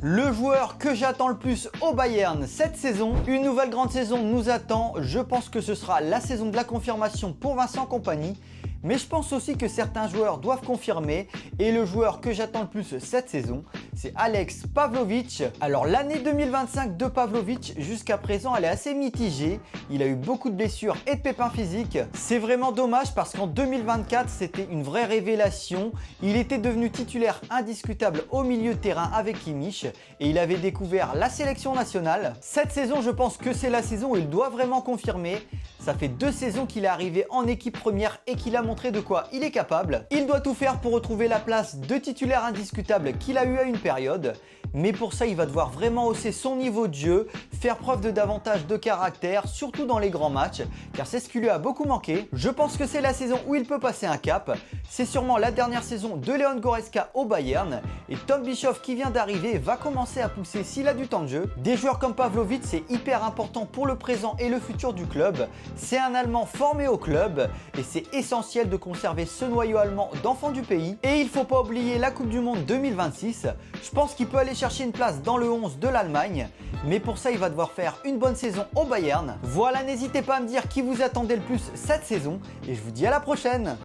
Le joueur que j'attends le plus au Bayern cette saison, une nouvelle grande saison nous attend. Je pense que ce sera la saison de la confirmation pour Vincent Kompany. Mais je pense aussi que certains joueurs doivent confirmer et le joueur que j'attends le plus cette saison, c'est Alex Pavlovic. Alors l'année 2025 de Pavlovic, jusqu'à présent, elle est assez mitigée. Il a eu beaucoup de blessures et de pépins physiques. C'est vraiment dommage parce qu'en 2024, c'était une vraie révélation. Il était devenu titulaire indiscutable au milieu de terrain avec Kimmich et il avait découvert la sélection nationale. Cette saison, je pense que c'est la saison où il doit vraiment confirmer. Ça fait 2 saisons qu'il est arrivé en équipe première et qu'il a montré de quoi il est capable. Il doit tout faire pour retrouver la place de titulaire indiscutable qu'il a eu à une période. Mais pour ça, il va devoir vraiment hausser son niveau de jeu, faire preuve de davantage de caractère, surtout dans les grands matchs, car c'est ce qui lui a beaucoup manqué. Je pense que c'est la saison où il peut passer un cap. C'est sûrement la dernière saison de Leon Goretzka au Bayern. Et Tom Bischoff qui vient d'arriver va commencer à pousser s'il a du temps de jeu. Des joueurs comme Pavlovic, c'est hyper important pour le présent et le futur du club. C'est un Allemand formé au club et c'est essentiel de conserver ce noyau allemand d'enfants du pays. Et il ne faut pas oublier la Coupe du Monde 2026. Je pense qu'il peut aller chercher une place dans le 11 de l'Allemagne. Mais pour ça, il va devoir faire une bonne saison au Bayern. Voilà, n'hésitez pas à me dire qui vous attendez le plus cette saison. Et je vous dis à la prochaine.